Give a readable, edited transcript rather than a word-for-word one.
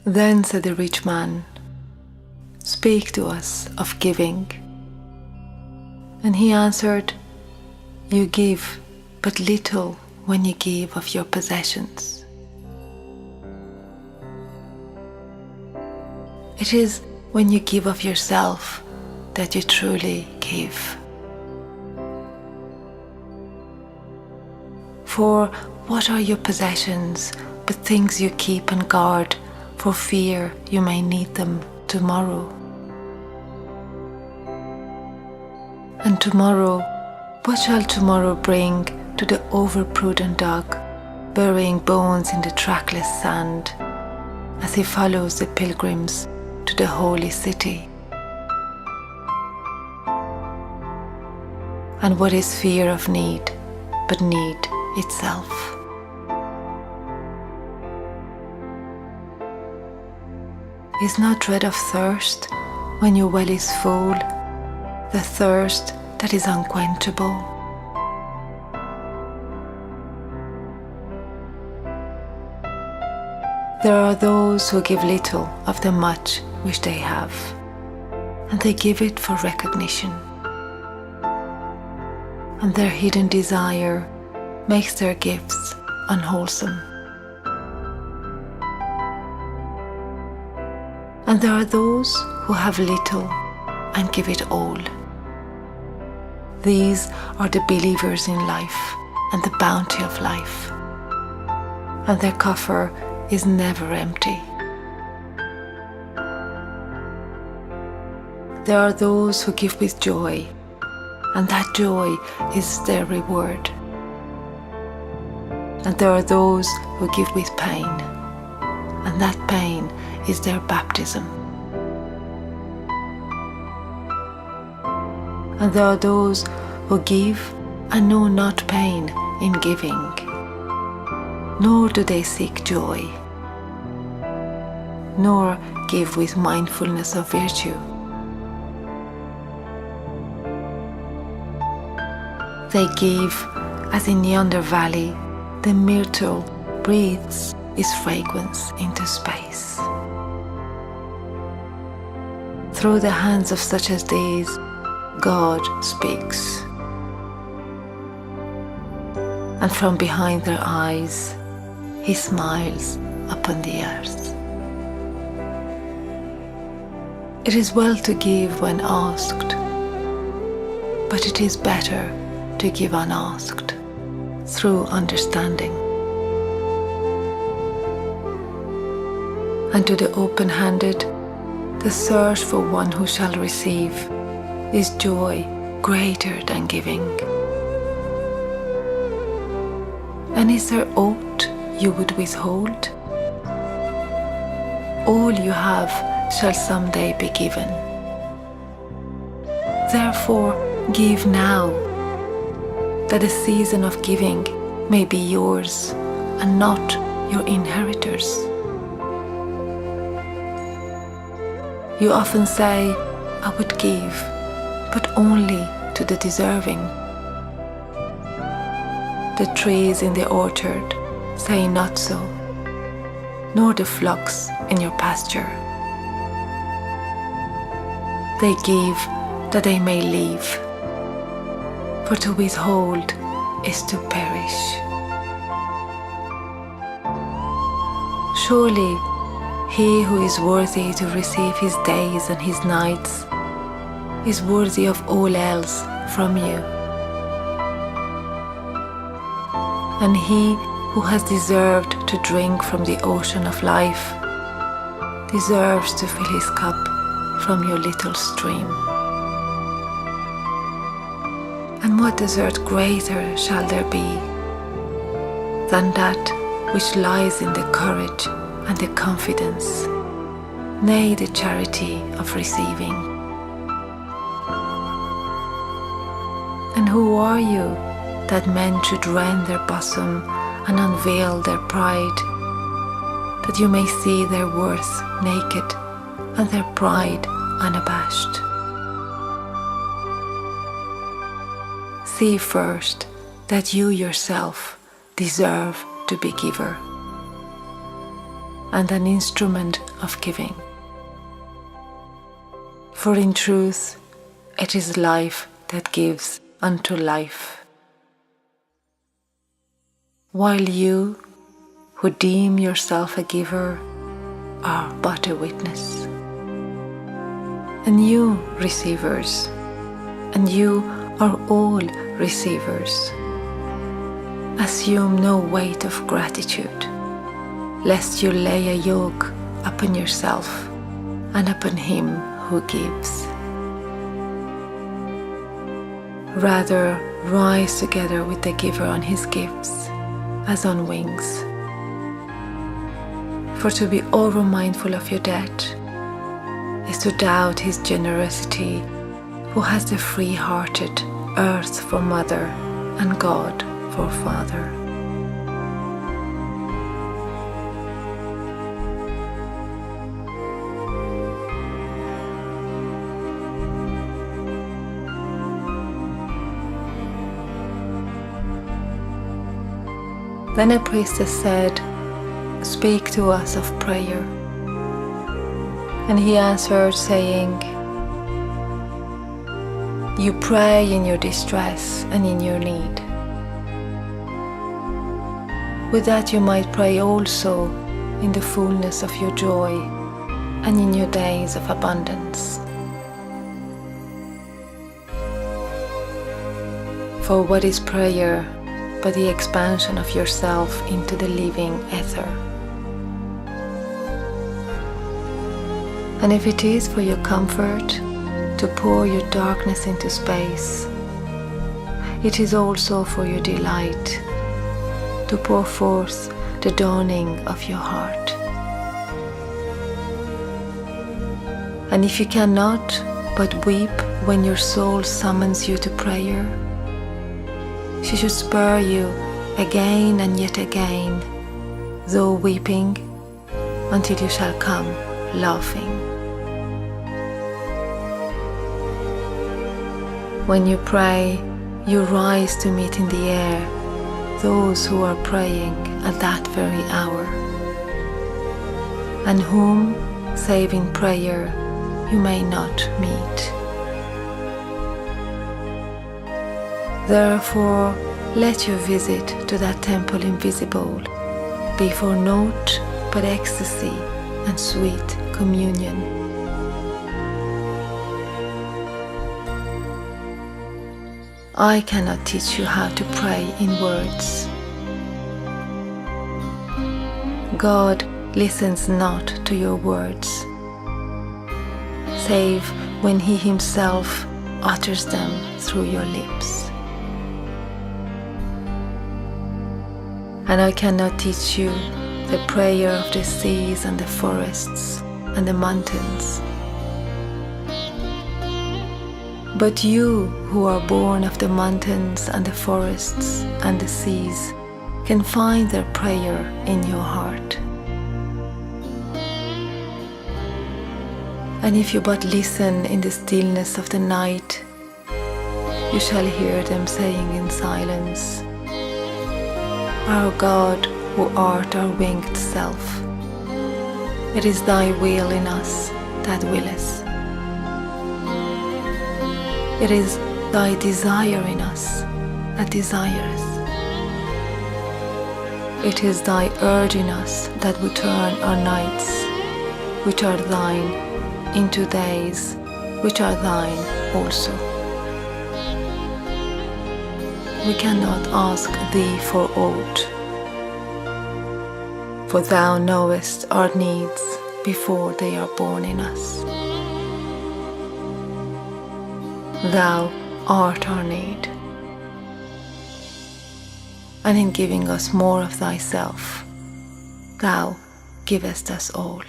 Then said the rich man, "Speak to us of giving." And he answered, "You give but little when you give of your possessions. It is when you give of yourself that you truly give. For what are your possessions but things you keep and guard for fear you may need them tomorrow? And tomorrow, what shall tomorrow bring to the overprudent dog, burying bones in the trackless sand, as he follows the pilgrims to the holy city? And what is fear of need but need itself? Is not dread of thirst when your well is full, the thirst that is unquenchable? There are those who give little of the much which they have, and they give it for recognition. And their hidden desire makes their gifts unwholesome. And there are those who have little and give it all. These are the believers in life and the bounty of life, and their coffer is never empty. There are those who give with joy, and that joy is their reward. And there are those who give with pain, and that pain is their baptism. And there are those who give and know not pain in giving, nor do they seek joy, nor give with mindfulness of virtue. They give as in yonder valley the myrtle breathes its fragrance into space. Through the hands of such as these, God speaks. And from behind their eyes, He smiles upon the earth. It is well to give when asked, but it is better to give unasked, through understanding. And to the open-handed, the search for one who shall receive is joy greater than giving. And is there aught you would withhold? All you have shall someday be given. Therefore, give now, that the season of giving may be yours and not your inheritors. You often say, "I would give, but only to the deserving." The trees in the orchard say not so, nor the flocks in your pasture. They give that they may live, for to withhold is to perish. Surely he who is worthy to receive his days and his nights is worthy of all else from you. And he who has deserved to drink from the ocean of life deserves to fill his cup from your little stream. And what desert greater shall there be than that which lies in the courage and the confidence, nay, the charity of receiving? And who are you that men should rend their bosom and unveil their pride, that you may see their worth naked and their pride unabashed? See first that you yourself deserve to be giver, and an instrument of giving. For in truth, it is life that gives unto life. While you, who deem yourself a giver, are but a witness. And you, receivers, and you are all receivers, assume no weight of gratitude, lest you lay a yoke upon yourself and upon him who gives. Rather, rise together with the giver on his gifts, as on wings. For to be over-mindful of your debt is to doubt his generosity, who has the free-hearted earth for mother and God for Father. Then a priestess said, "Speak to us of prayer." And he answered, saying, "You pray in your distress and in your need. With that you might pray also in the fullness of your joy and in your days of abundance. For what is prayer but the expansion of yourself into the living ether? And if it is for your comfort to pour your darkness into space, it is also for your delight to pour forth the dawning of your heart. And if you cannot but weep when your soul summons you to prayer, she should spur you again and yet again, though weeping, until you shall come laughing. When you pray, you rise to meet in the air those who are praying at that very hour, and whom, save in prayer, you may not meet. Therefore, let your visit to that temple invisible be for naught but ecstasy and sweet communion. I cannot teach you how to pray in words. God listens not to your words, save when He Himself utters them through your lips. And I cannot teach you the prayer of the seas and the forests and the mountains. But you who are born of the mountains and the forests and the seas can find their prayer in your heart. And if you but listen in the stillness of the night, you shall hear them saying in silence, "Our God, who art our winged self, it is thy will in us that willeth. It is thy desire in us that desireth. It is thy urge in us that would turn our nights, which are thine, into days, which are thine also. We cannot ask thee for aught, for thou knowest our needs before they are born in us. Thou art our need, and in giving us more of thyself, thou givest us all."